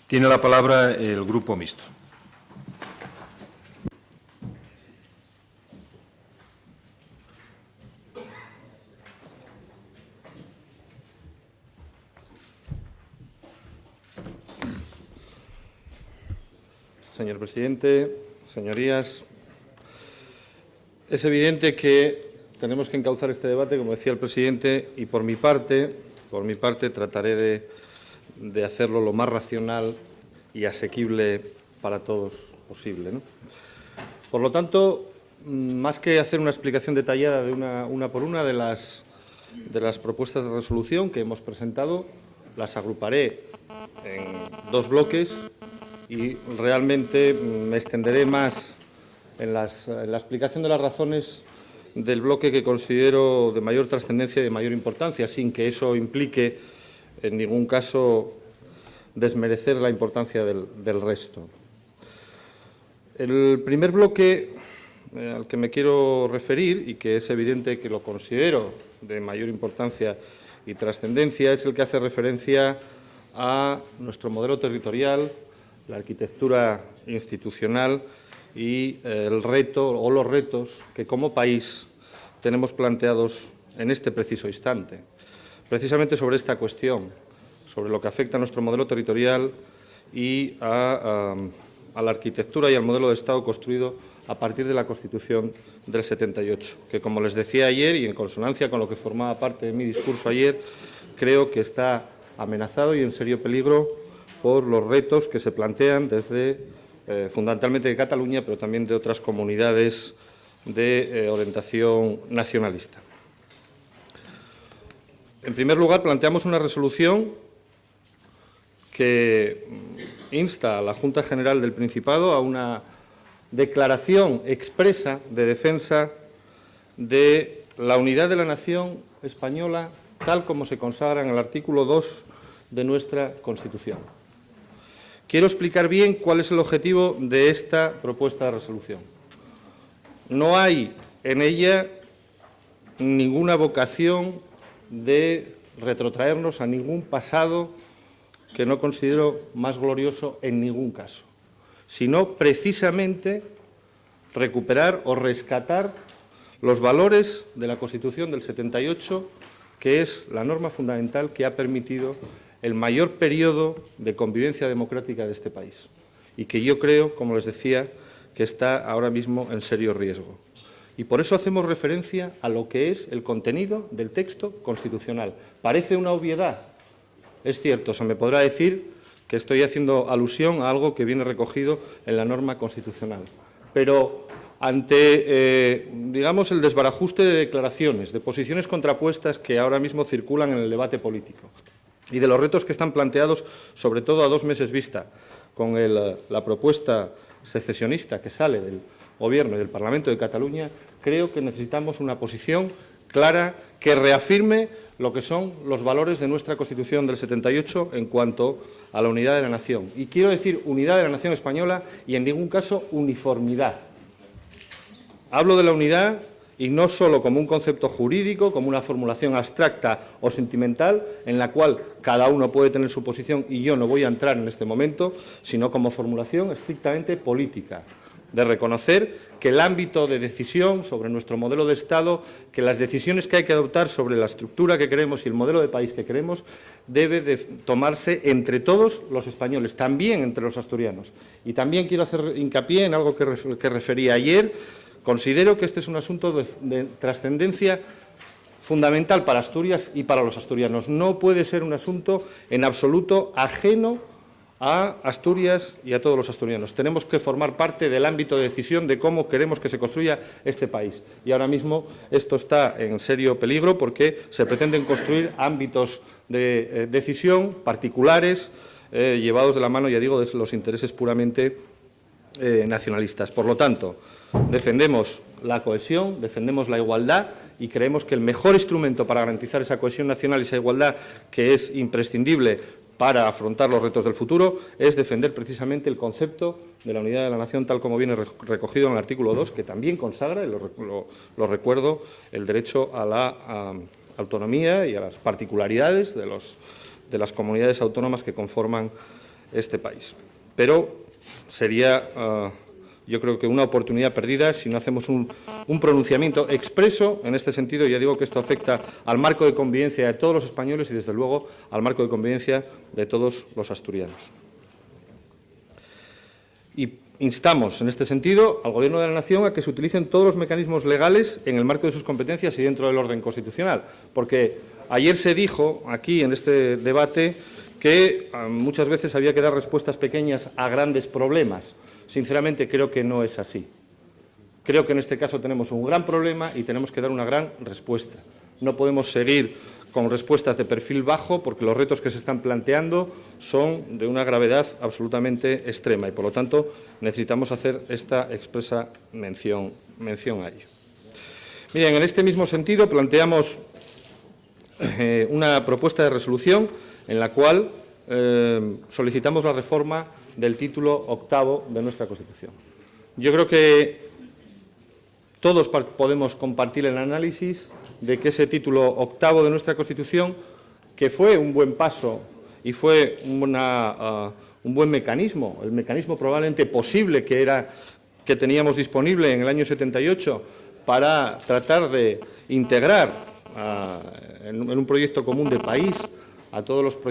Tiene la palabra el Grupo Mixto. Señor presidente, señorías, es evidente que tenemos que encauzar este debate, como decía el presidente, y por mi parte trataré de hacerlo lo más racional y asequible para todos posible, ¿no? Por lo tanto, más que hacer una explicación detallada de una por una de las propuestas de resolución que hemos presentado, las agruparé en dos bloques y realmente me extenderé más en la explicación de las razones del bloque que considero de mayor trascendencia y de mayor importancia, sin que eso implique en ningún caso desmerecer la importancia del resto. El primer bloque al que me quiero referir, y que es evidente que lo considero de mayor importancia y trascendencia, es el que hace referencia a nuestro modelo territorial, la arquitectura institucional y el reto o los retos que como país tenemos planteados en este preciso instante. Precisamente sobre esta cuestión, sobre lo que afecta a nuestro modelo territorial y a la arquitectura y al modelo de Estado construido a partir de la Constitución del 78, que, como les decía ayer y en consonancia con lo que formaba parte de mi discurso ayer, creo que está amenazado y en serio peligro por los retos que se plantean desde, fundamentalmente de Cataluña, pero también de otras comunidades de orientación nacionalista. En primer lugar, planteamos una resolución que insta a la Junta General del Principado a una declaración expresa de defensa de la unidad de la nación española, tal como se consagra en el artículo 2 de nuestra Constitución. Quiero explicar bien cuál es el objetivo de esta propuesta de resolución. No hay en ella ninguna vocación de retrotraernos a ningún pasado que no considero más glorioso en ningún caso, sino precisamente recuperar o rescatar los valores de la Constitución del 78, que es la norma fundamental que ha permitido el mayor periodo de convivencia democrática de este país y que yo creo, como les decía, que está ahora mismo en serio riesgo. Y por eso hacemos referencia a lo que es el contenido del texto constitucional. Parece una obviedad. Es cierto, se me podrá decir que estoy haciendo alusión a algo que viene recogido en la norma constitucional. Pero ante, digamos, el desbarajuste de declaraciones, de posiciones contrapuestas que ahora mismo circulan en el debate político y de los retos que están planteados, sobre todo a 2 meses vista, con la propuesta secesionista que sale del Gobierno y del Parlamento de Cataluña, creo que necesitamos una posición clara que reafirme lo que son los valores de nuestra Constitución del 78 en cuanto a la unidad de la nación. Y quiero decir unidad de la nación española y en ningún caso uniformidad. Hablo de la unidad y no solo como un concepto jurídico, como una formulación abstracta o sentimental en la cual cada uno puede tener su posición y yo no voy a entrar en este momento, sino como formulación estrictamente política, de reconocer que el ámbito de decisión sobre nuestro modelo de Estado, que las decisiones que hay que adoptar sobre la estructura que queremos y el modelo de país que queremos, debe de tomarse entre todos los españoles, también entre los asturianos. Y también quiero hacer hincapié en algo que refería ayer. Considero que este es un asunto de trascendencia fundamental para Asturias y para los asturianos. No puede ser un asunto en absoluto ajeno a Asturias y a todos los asturianos. Tenemos que formar parte del ámbito de decisión de cómo queremos que se construya este país. Y ahora mismo esto está en serio peligro porque se pretenden construir ámbitos de decisión particulares llevados de la mano, ya digo, de los intereses puramente nacionalistas. Por lo tanto, defendemos la cohesión, defendemos la igualdad y creemos que el mejor instrumento para garantizar esa cohesión nacional y esa igualdad, que es imprescindible para afrontar los retos del futuro, es defender precisamente el concepto de la unidad de la nación, tal como viene recogido en el artículo 2, que también consagra, y lo recuerdo, el derecho a la autonomía y a las particularidades de de las comunidades autónomas que conforman este país. Pero sería, yo creo que una oportunidad perdida si no hacemos un pronunciamiento expreso en este sentido. Ya digo que esto afecta al marco de convivencia de todos los españoles y, desde luego, al marco de convivencia de todos los asturianos. Y instamos, en este sentido, al Gobierno de la Nación a que se utilicen todos los mecanismos legales en el marco de sus competencias y dentro del orden constitucional, porque ayer se dijo aquí, en este debate, que muchas veces había que dar respuestas pequeñas a grandes problemas. Sinceramente, creo que no es así. Creo que en este caso tenemos un gran problema y tenemos que dar una gran respuesta. No podemos seguir con respuestas de perfil bajo, porque los retos que se están planteando son de una gravedad absolutamente extrema y, por lo tanto, necesitamos hacer esta expresa mención a ello. Miren, en este mismo sentido planteamos una propuesta de resolución en la cual solicitamos la reforma del título 8º de nuestra Constitución. Yo creo que todos podemos compartir el análisis de que ese título 8º de nuestra Constitución, que fue un buen paso y fue un buen mecanismo, el mecanismo probablemente posible que teníamos disponible en el año 78 para tratar de integrar en un proyecto común de país a todas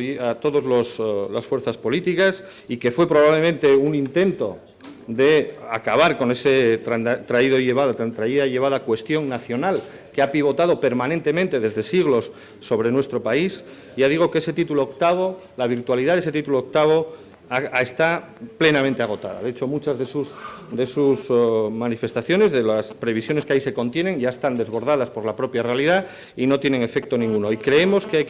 las fuerzas políticas, y que fue probablemente un intento de acabar con ese traída y llevada cuestión nacional que ha pivotado permanentemente desde siglos sobre nuestro país. Ya digo que ese título 8º, la virtualidad de ese título 8º está plenamente agotada. De hecho, muchas de sus manifestaciones, de las previsiones que ahí se contienen, ya están desbordadas por la propia realidad y no tienen efecto ninguno. Y creemos que hay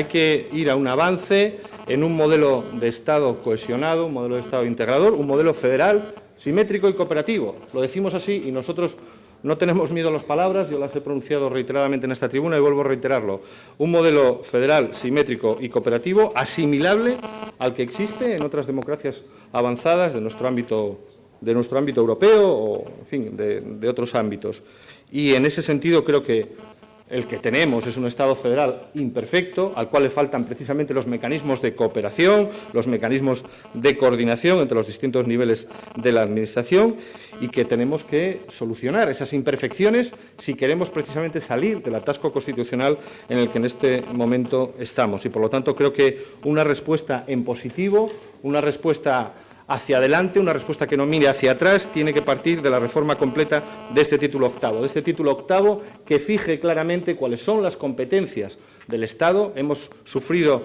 que ir a un avance en un modelo de Estado cohesionado, un modelo de Estado integrador, un modelo federal, simétrico y cooperativo. Lo decimos así y nosotros no tenemos miedo a las palabras, yo las he pronunciado reiteradamente en esta tribuna y vuelvo a reiterarlo. Un modelo federal, simétrico y cooperativo, asimilable al que existe en otras democracias avanzadas de nuestro ámbito europeo o, en fin, de otros ámbitos. Y en ese sentido creo que el que tenemos es un Estado federal imperfecto, al cual le faltan precisamente los mecanismos de cooperación, los mecanismos de coordinación entre los distintos niveles de la Administración, y que tenemos que solucionar esas imperfecciones si queremos precisamente salir del atasco constitucional en el que en este momento estamos. Y, por lo tanto, creo que una respuesta en positivo, una respuesta hacia adelante, una respuesta que no mire hacia atrás, tiene que partir de la reforma completa de este título 8º, de este título 8º que fije claramente cuáles son las competencias del Estado. Hemos sufrido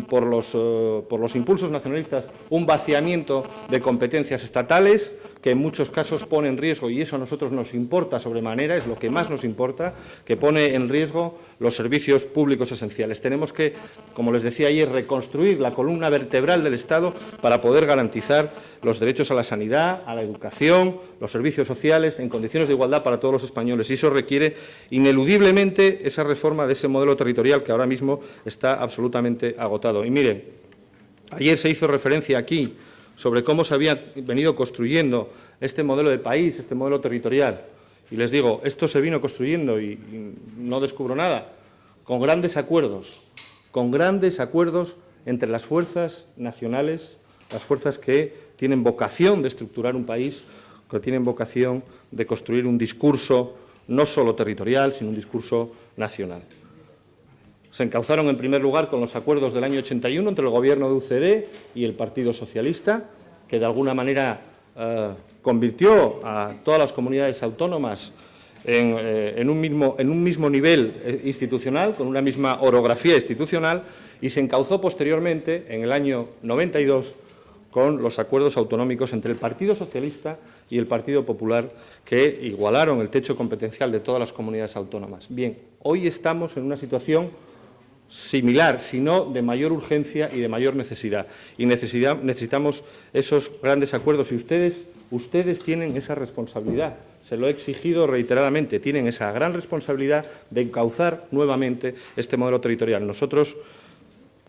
por los impulsos nacionalistas un vaciamiento de competencias estatales que en muchos casos pone en riesgo, y eso a nosotros nos importa sobremanera, es lo que más nos importa, que pone en riesgo los servicios públicos esenciales. Tenemos que, como les decía ayer, reconstruir la columna vertebral del Estado para poder garantizar los derechos a la sanidad, a la educación, los servicios sociales en condiciones de igualdad para todos los españoles. Y eso requiere ineludiblemente esa reforma de ese modelo territorial que ahora mismo está absolutamente agotado. Y miren, ayer se hizo referencia aquí sobre cómo se había venido construyendo este modelo de país, este modelo territorial. Y les digo, esto se vino construyendo, y no descubro nada, con grandes acuerdos entre las fuerzas nacionales, las fuerzas que tienen vocación de estructurar un país, que tienen vocación de construir un discurso no solo territorial, sino un discurso nacional. Se encauzaron, en primer lugar, con los acuerdos del año 81 entre el Gobierno de UCD y el Partido Socialista, que de alguna manera convirtió a todas las comunidades autónomas en un mismo nivel institucional, con una misma orografía institucional, y se encauzó posteriormente, en el año 92, con los acuerdos autonómicos entre el Partido Socialista y el Partido Popular, que igualaron el techo competencial de todas las comunidades autónomas. Bien, hoy estamos en una situación similar, sino de mayor urgencia y de mayor necesidad. Y necesitamos esos grandes acuerdos, y ustedes tienen esa responsabilidad. Se lo he exigido reiteradamente, tienen esa gran responsabilidad de encauzar nuevamente este modelo territorial. Nosotros,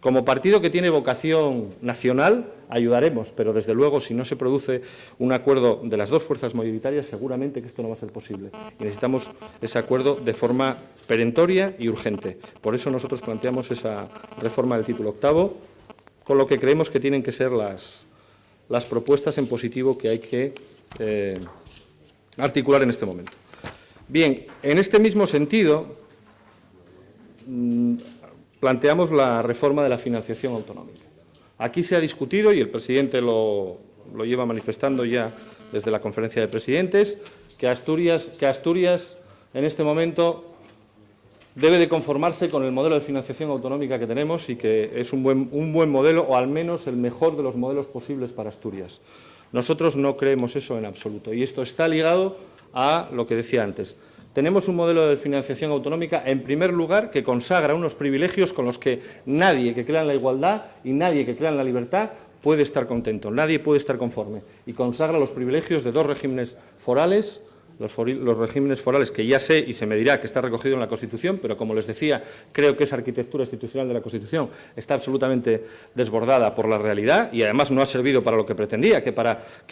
Como partido que tiene vocación nacional, ayudaremos, pero desde luego, si no se produce un acuerdo de las dos fuerzas mayoritarias, seguramente que esto no va a ser posible. Y necesitamos ese acuerdo de forma perentoria y urgente. Por eso nosotros planteamos esa reforma del título octavo, con lo que creemos que tienen que ser las propuestas en positivo que hay que articular en este momento. Bien, en este mismo sentido, planteamos la reforma de la financiación autonómica. Aquí se ha discutido, y el presidente lo lleva manifestando ya desde la conferencia de presidentes, que Asturias en este momento debe de conformarse con el modelo de financiación autonómica que tenemos y que es un buen modelo, o al menos el mejor de los modelos posibles para Asturias. Nosotros no creemos eso en absoluto, y esto está ligado a lo que decía antes. Tenemos un modelo de financiación autonómica, en primer lugar, que consagra unos privilegios con los que nadie que crea en la igualdad y nadie que crea en la libertad puede estar contento, nadie puede estar conforme, y consagra los privilegios de dos regímenes forales, los regímenes forales que ya sé y se me dirá que está recogido en la Constitución, pero como les decía, creo que esa arquitectura institucional de la Constitución está absolutamente desbordada por la realidad y además no ha servido para lo que pretendía, que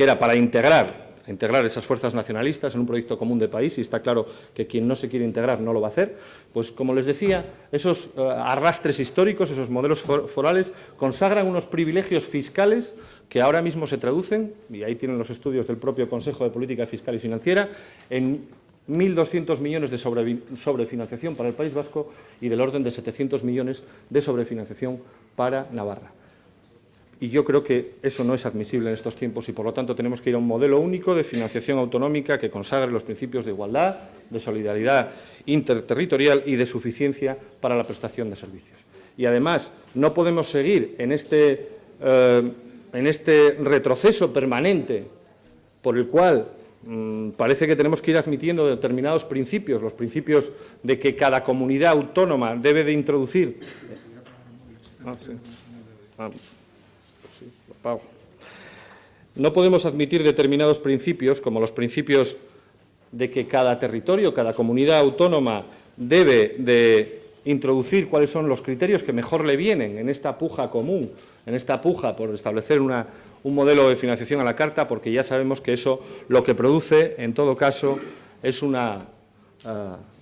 era para integrar esas fuerzas nacionalistas en un proyecto común de país, y está claro que quien no se quiere integrar no lo va a hacer. Pues, como les decía, esos arrastres históricos, esos modelos forales, consagran unos privilegios fiscales que ahora mismo se traducen, y ahí tienen los estudios del propio Consejo de Política Fiscal y Financiera, en 1.200 millones de sobrefinanciación para el País Vasco y del orden de 700 millones de sobrefinanciación para Navarra. Y yo creo que eso no es admisible en estos tiempos y, por lo tanto, tenemos que ir a un modelo único de financiación autonómica que consagre los principios de igualdad, de solidaridad interterritorial y de suficiencia para la prestación de servicios. Y, además, no podemos seguir en este retroceso permanente por el cual parece que tenemos que ir admitiendo determinados principios, los principios de que cada comunidad autónoma debe de introducir. No podemos admitir determinados principios, como los principios de que cada territorio, cada comunidad autónoma debe de introducir cuáles son los criterios que mejor le vienen en esta puja común, en esta puja por establecer un modelo de financiación a la carta, porque ya sabemos que eso lo que produce, en todo caso, es un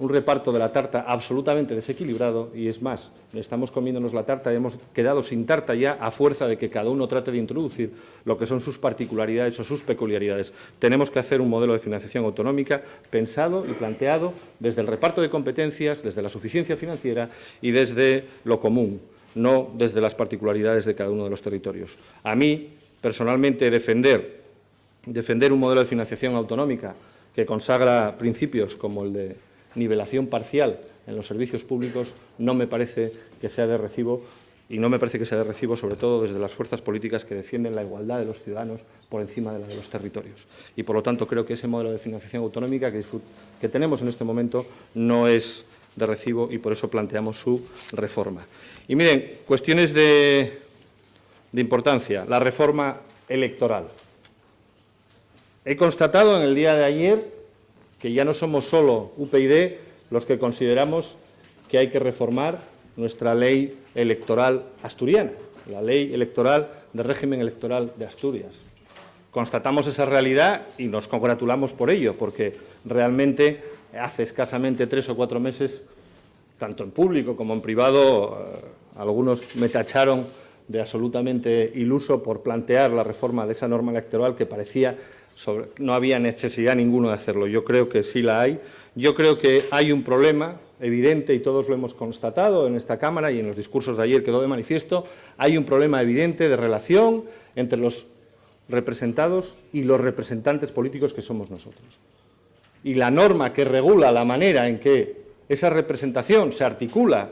reparto de la tarta absolutamente desequilibrado, y es más, estamos comiéndonos la tarta y hemos quedado sin tarta ya a fuerza de que cada uno trate de introducir lo que son sus particularidades o sus peculiaridades. Tenemos que hacer un modelo de financiación autonómica pensado y planteado desde el reparto de competencias, desde la suficiencia financiera y desde lo común, no desde las particularidades de cada uno de los territorios. A mí, personalmente, defender un modelo de financiación autonómica que consagra principios como el de nivelación parcial en los servicios públicos no me parece que sea de recibo, y no me parece que sea de recibo sobre todo desde las fuerzas políticas que defienden la igualdad de los ciudadanos por encima de la de los territorios. Y, por lo tanto, creo que ese modelo de financiación autonómica que tenemos en este momento no es de recibo, y por eso planteamos su reforma. Y miren, cuestiones de importancia, la reforma electoral. He constatado en el día de ayer que ya no somos solo UPyD los que consideramos que hay que reformar nuestra ley electoral asturiana, la ley electoral del régimen electoral de Asturias. Constatamos esa realidad y nos congratulamos por ello, porque realmente hace escasamente 3 o 4 meses, tanto en público como en privado, algunos me tacharon de absolutamente iluso por plantear la reforma de esa norma electoral que parecía no había necesidad ninguna de hacerlo. Yo creo que sí la hay. Yo creo que hay un problema evidente, y todos lo hemos constatado en esta Cámara y en los discursos de ayer quedó de manifiesto. Hay un problema evidente de relación entre los representados y los representantes políticos que somos nosotros. Y la norma que regula la manera en que esa representación se articula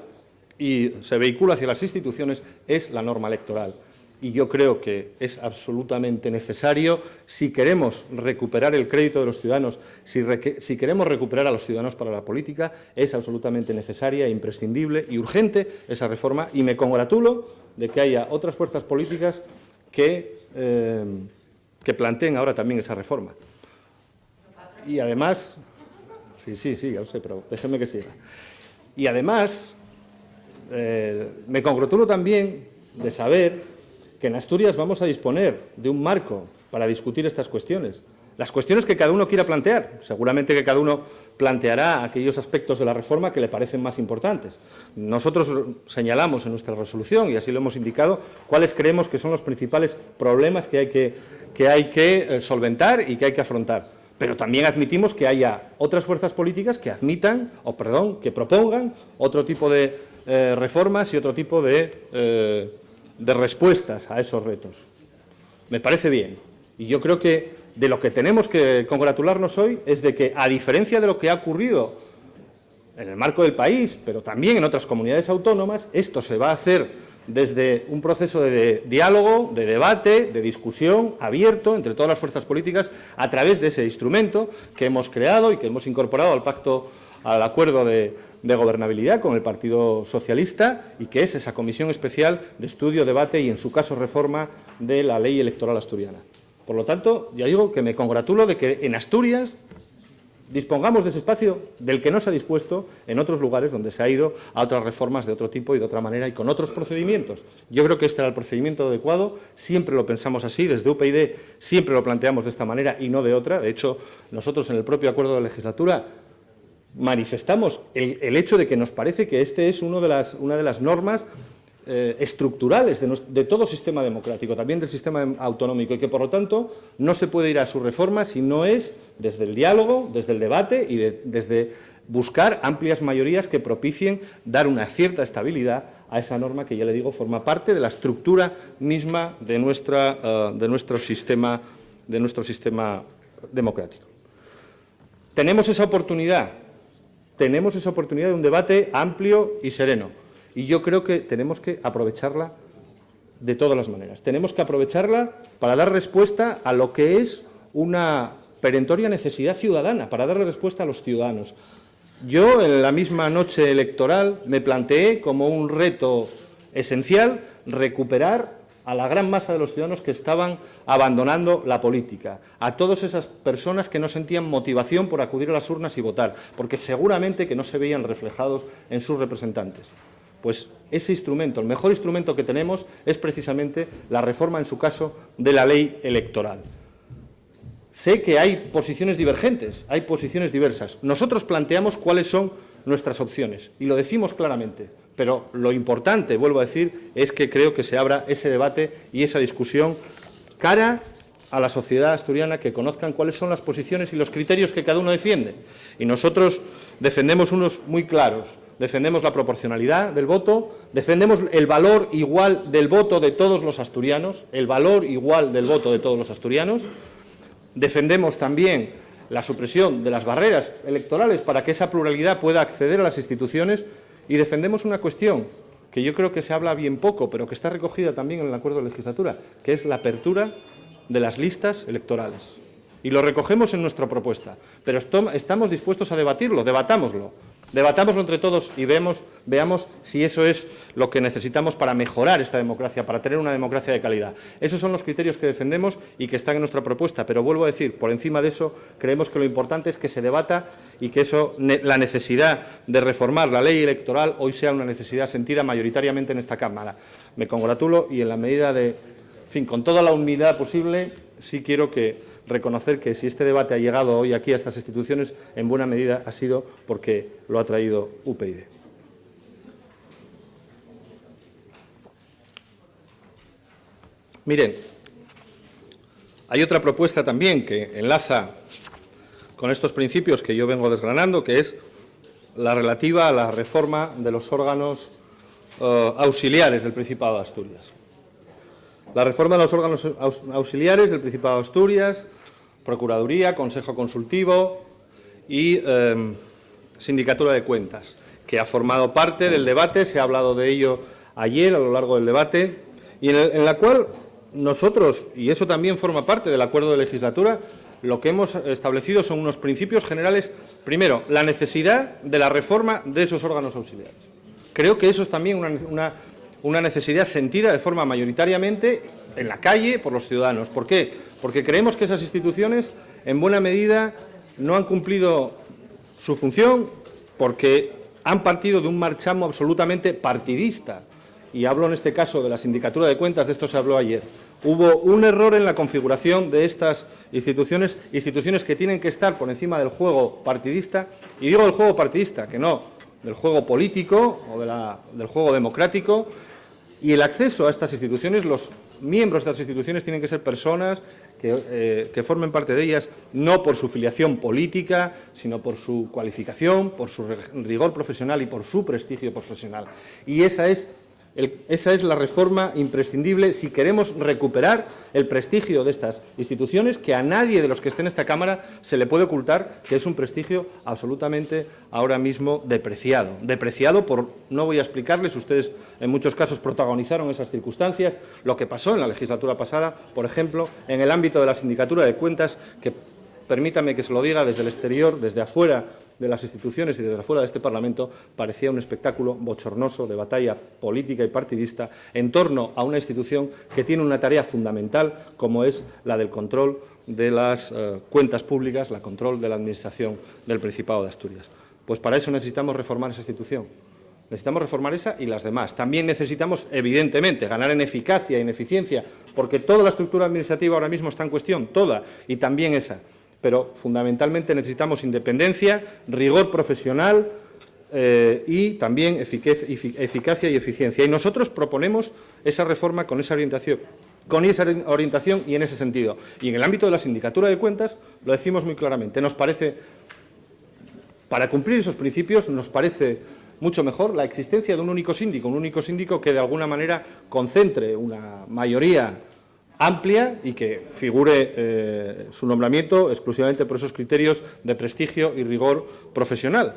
y se vehicula hacia las instituciones es la norma electoral. Y yo creo que es absolutamente necesario, si queremos recuperar el crédito de los ciudadanos, si queremos recuperar a los ciudadanos para la política, es absolutamente necesaria, imprescindible y urgente esa reforma, y me congratulo de que haya otras fuerzas políticas que planteen ahora también esa reforma. Y además, sí, ya lo sé, pero déjenme que siga. Y además, Me congratulo también de saber que en Asturias vamos a disponer de un marco para discutir estas cuestiones. Las cuestiones que cada uno quiera plantear. Seguramente que cada uno planteará aquellos aspectos de la reforma que le parecen más importantes. Nosotros señalamos en nuestra resolución, y así lo hemos indicado, cuáles creemos que son los principales problemas que hay que solventar y que hay que afrontar. Pero también admitimos que haya otras fuerzas políticas que que propongan otro tipo de reformas y otro tipo de respuestas a esos retos. Me parece bien. Y yo creo que de lo que tenemos que congratularnos hoy es de que, a diferencia de lo que ha ocurrido en el marco del país, pero también en otras comunidades autónomas, esto se va a hacer desde un proceso de diálogo, de debate, de discusión abierto entre todas las fuerzas políticas a través de ese instrumento que hemos creado y que hemos incorporado al acuerdo de gobernabilidad con el Partido Socialista, y que es esa comisión especial de estudio, debate y, en su caso, reforma de la ley electoral asturiana. Por lo tanto, ya digo que me congratulo de que en Asturias dispongamos de ese espacio del que no se ha dispuesto en otros lugares donde se ha ido a otras reformas de otro tipo y de otra manera y con otros procedimientos. Yo creo que este era el procedimiento adecuado, siempre lo pensamos así, desde UPyD siempre lo planteamos de esta manera y no de otra. De hecho, nosotros en el propio acuerdo de legislatura manifestamos el hecho de que nos parece que este es una de las normas estructurales de todo sistema democrático, también del sistema autonómico, y que, por lo tanto, no se puede ir a su reforma si no es desde el diálogo, desde el debate y desde buscar amplias mayorías que propicien dar una cierta estabilidad a esa norma que, ya le digo, forma parte de la estructura misma de nuestro sistema democrático. Tenemos esa oportunidad de un debate amplio y sereno. Y yo creo que tenemos que aprovecharla de todas las maneras. Tenemos que aprovecharla para dar respuesta a lo que es una perentoria necesidad ciudadana, para darle respuesta a los ciudadanos. Yo, en la misma noche electoral, me planteé como un reto esencial recuperar a la gran masa de los ciudadanos que estaban abandonando la política, a todas esas personas que no sentían motivación por acudir a las urnas y votar, porque seguramente que no se veían reflejados en sus representantes. Pues ese instrumento, el mejor instrumento que tenemos, es precisamente la reforma, en su caso, de la ley electoral. Sé que hay posiciones divergentes, hay posiciones diversas. Nosotros planteamos cuáles son nuestras opciones y lo decimos claramente, pero lo importante, vuelvo a decir, es que creo que se abra ese debate y esa discusión cara a la sociedad asturiana, que conozcan cuáles son las posiciones y los criterios que cada uno defiende. Y nosotros defendemos unos muy claros. Defendemos la proporcionalidad del voto, defendemos el valor igual del voto de todos los asturianos, defendemos también la supresión de las barreras electorales para que esa pluralidad pueda acceder a las instituciones, y defendemos una cuestión que yo creo que se habla bien poco, pero que está recogida también en el acuerdo de legislatura, que es la apertura de las listas electorales. Y lo recogemos en nuestra propuesta, pero estamos dispuestos a debatirlo, debatámoslo entre todos y veamos si eso es lo que necesitamos para mejorar esta democracia, para tener una democracia de calidad. Esos son los criterios que defendemos y que están en nuestra propuesta, pero vuelvo a decir, por encima de eso, creemos que lo importante es que se debata y que la necesidad de reformar la ley electoral hoy sea una necesidad sentida mayoritariamente en esta Cámara. Me congratulo y, en la medida con toda la humildad posible, sí quiero reconocer que si este debate ha llegado hoy aquí a estas instituciones, en buena medida ha sido porque lo ha traído UPyD. Miren, hay otra propuesta también que enlaza con estos principios que yo vengo desgranando, que es la relativa a la reforma de los órganos auxiliares del Principado de Asturias. La reforma de los órganos auxiliares del Principado de Asturias, Procuraduría, Consejo Consultivo y Sindicatura de Cuentas, que ha formado parte del debate, se ha hablado de ello ayer a lo largo del debate, y en la cual nosotros, y eso también forma parte del acuerdo de legislatura, lo que hemos establecido son unos principios generales. Primero, la necesidad de la reforma de esos órganos auxiliares. Creo que eso es también una necesidad sentida de forma mayoritariamente en la calle por los ciudadanos. ¿Por qué? Porque creemos que esas instituciones, en buena medida, no han cumplido su función, porque han partido de un marchamo absolutamente partidista. Y hablo en este caso de la Sindicatura de Cuentas, de esto se habló ayer. Hubo un error en la configuración de estas instituciones que tienen que estar por encima del juego partidista, y digo del juego partidista, que no del juego político o del juego democrático, y el acceso a estas instituciones, los miembros de estas instituciones tienen que ser personas que formen parte de ellas no por su filiación política, sino por su cualificación, por su rigor profesional y por su prestigio profesional. Y esa es la reforma imprescindible si queremos recuperar el prestigio de estas instituciones, que a nadie de los que estén en esta Cámara se le puede ocultar que es un prestigio absolutamente ahora mismo depreciado. Depreciado por, no voy a explicarles, ustedes en muchos casos protagonizaron esas circunstancias, lo que pasó en la legislatura pasada, por ejemplo, en el ámbito de la Sindicatura de Cuentas, que permítame que se lo diga desde el exterior, desde afuera de las instituciones y desde afuera de este Parlamento, parecía un espectáculo bochornoso de batalla política y partidista en torno a una institución que tiene una tarea fundamental, como es la del control de las cuentas públicas, la control de la Administración del Principado de Asturias. Pues para eso necesitamos reformar esa institución. Necesitamos reformar esa y las demás. También necesitamos, evidentemente, ganar en eficacia y en eficiencia, porque toda la estructura administrativa ahora mismo está en cuestión, toda, y también esa. Pero fundamentalmente necesitamos independencia, rigor profesional y también eficacia y eficiencia. Y nosotros proponemos esa reforma con esa orientación y en ese sentido. Y en el ámbito de la Sindicatura de Cuentas lo decimos muy claramente. Nos parece, para cumplir esos principios, nos parece mucho mejor la existencia de un único síndico que de alguna manera concentre una mayoría amplia y que figure su nombramiento exclusivamente por esos criterios de prestigio y rigor profesional.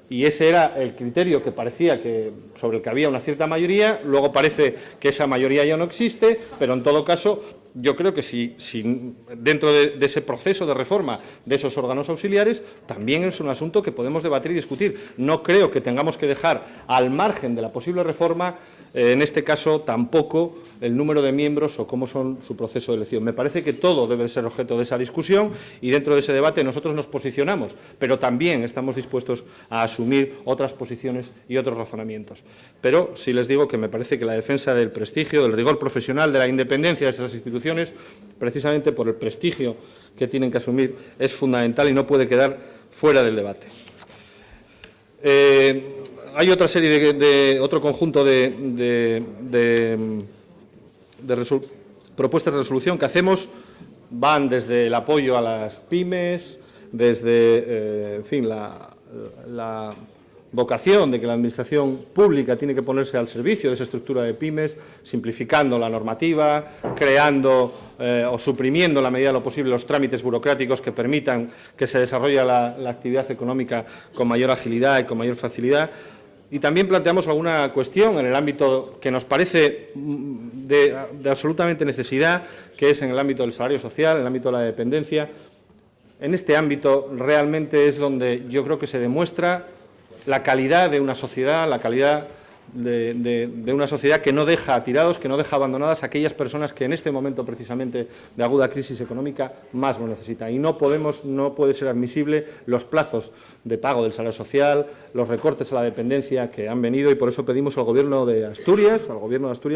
Y ese era el criterio que parecía que sobre el que había una cierta mayoría. Luego parece que esa mayoría ya no existe, pero en todo caso yo creo que si dentro de ese proceso de reforma de esos órganos auxiliares también es un asunto que podemos debatir y discutir. No creo que tengamos que dejar al margen de la posible reforma, en este caso, tampoco el número de miembros o cómo son su proceso de elección. Me parece que todo debe ser objeto de esa discusión y dentro de ese debate nosotros nos posicionamos, pero también estamos dispuestos a asumir otras posiciones y otros razonamientos. Pero sí les digo que me parece que la defensa del prestigio, del rigor profesional, de la independencia de esas instituciones, precisamente por el prestigio que tienen que asumir, es fundamental y no puede quedar fuera del debate. Hay otra serie otro conjunto de propuestas de resolución que hacemos, van desde el apoyo a las pymes, desde, en fin, la vocación de que la Administración pública tiene que ponerse al servicio de esa estructura de pymes, simplificando la normativa, creando o suprimiendo en la medida de lo posible los trámites burocráticos que permitan que se desarrolle la actividad económica con mayor agilidad y con mayor facilidad. Y también planteamos alguna cuestión en el ámbito que nos parece de absolutamente necesidad, que es en el ámbito del salario social, en el ámbito de la dependencia. En este ámbito realmente es donde yo creo que se demuestra la calidad de una sociedad, la calidad de una sociedad que no deja tirados, que no deja abandonadas a aquellas personas que en este momento precisamente de aguda crisis económica más lo necesitan. Y no puede ser admisible los plazos de pago del salario social, los recortes a la dependencia que han venido, y por eso pedimos al Gobierno de Asturias,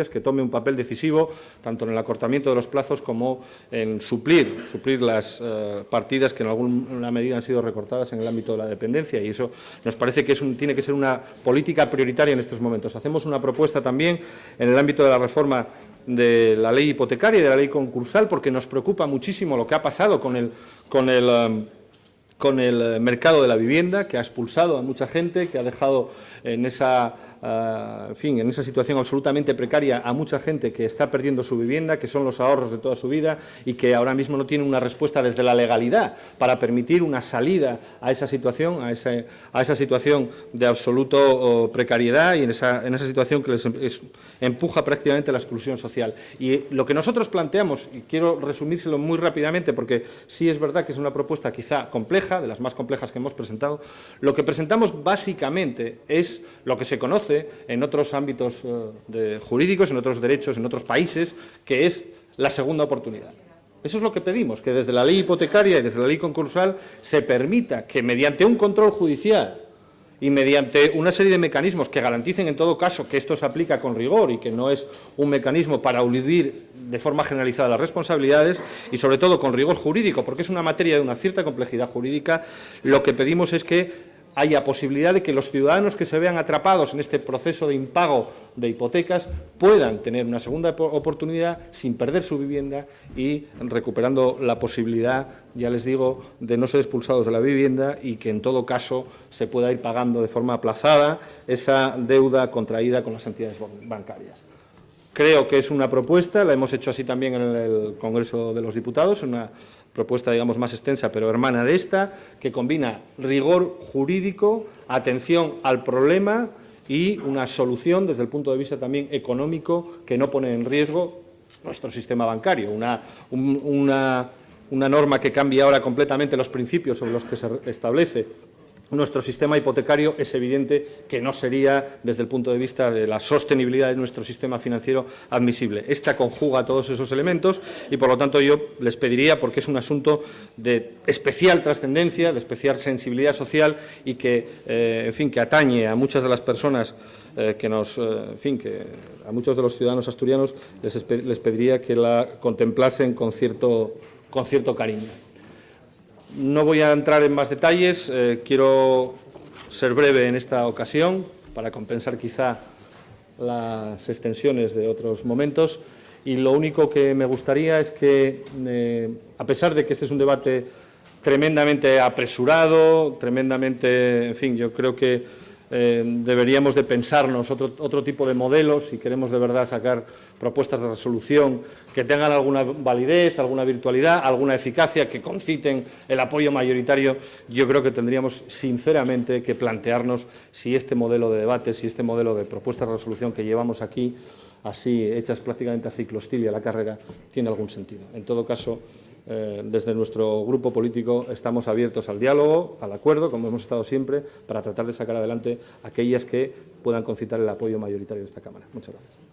que tome un papel decisivo tanto en el acortamiento de los plazos como en suplir las partidas que en alguna medida han sido recortadas en el ámbito de la dependencia, y eso nos parece que tiene que ser una política prioritaria en estos momentos. Hacemos una propuesta también en el ámbito de la reforma de la ley hipotecaria y de la ley concursal, porque nos preocupa muchísimo lo que ha pasado con el mercado de la vivienda, que ha expulsado a mucha gente, que ha dejado en esa situación absolutamente precaria a mucha gente que está perdiendo su vivienda, que son los ahorros de toda su vida y que ahora mismo no tiene una respuesta desde la legalidad para permitir una salida a esa situación, a esa situación de absoluto precariedad y en esa situación que les empuja prácticamente a la exclusión social. Y lo que nosotros planteamos, y quiero resumírselo muy rápidamente porque sí es verdad que es una propuesta quizá compleja, de las más complejas que hemos presentado, lo que presentamos básicamente es lo que se conoce en otros ámbitos jurídicos, en otros derechos, en otros países, que es la segunda oportunidad. Eso es lo que pedimos, que desde la ley hipotecaria y desde la ley concursal se permita que mediante un control judicial y mediante una serie de mecanismos que garanticen en todo caso que esto se aplica con rigor y que no es un mecanismo para eludir de forma generalizada las responsabilidades y sobre todo con rigor jurídico, porque es una materia de una cierta complejidad jurídica, lo que pedimos es que haya posibilidad de que los ciudadanos que se vean atrapados en este proceso de impago de hipotecas puedan tener una segunda oportunidad sin perder su vivienda y recuperando la posibilidad, ya les digo, de no ser expulsados de la vivienda y que en todo caso se pueda ir pagando de forma aplazada esa deuda contraída con las entidades bancarias. Creo que es una propuesta, la hemos hecho así también en el Congreso de los Diputados, una propuesta, digamos, más extensa, pero hermana de esta, que combina rigor jurídico, atención al problema y una solución desde el punto de vista también económico que no pone en riesgo nuestro sistema bancario. Una norma que cambia ahora completamente los principios sobre los que se establece nuestro sistema hipotecario, es evidente que no sería, desde el punto de vista de la sostenibilidad de nuestro sistema financiero, admisible. Esta conjuga todos esos elementos y, por lo tanto, yo les pediría, porque es un asunto de especial trascendencia, de especial sensibilidad social y que, en fin, que atañe a muchas de las personas que a muchos de los ciudadanos asturianos, les pediría que la contemplasen con cierto cariño. No voy a entrar en más detalles, quiero ser breve en esta ocasión para compensar quizá las extensiones de otros momentos y lo único que me gustaría es que, a pesar de que este es un debate tremendamente apresurado, tremendamente, en fin, yo creo que deberíamos de pensarnos otro tipo de modelos si queremos de verdad sacar propuestas de resolución que tengan alguna validez, alguna virtualidad, alguna eficacia, que conciten el apoyo mayoritario. Yo creo que tendríamos sinceramente que plantearnos si este modelo de debate, si este modelo de propuestas de resolución que llevamos aquí, así hechas prácticamente a ciclostil y a la carrera, tiene algún sentido. En todo caso, desde nuestro grupo político estamos abiertos al diálogo, al acuerdo, como hemos estado siempre, para tratar de sacar adelante aquellas que puedan concitar el apoyo mayoritario de esta Cámara. Muchas gracias.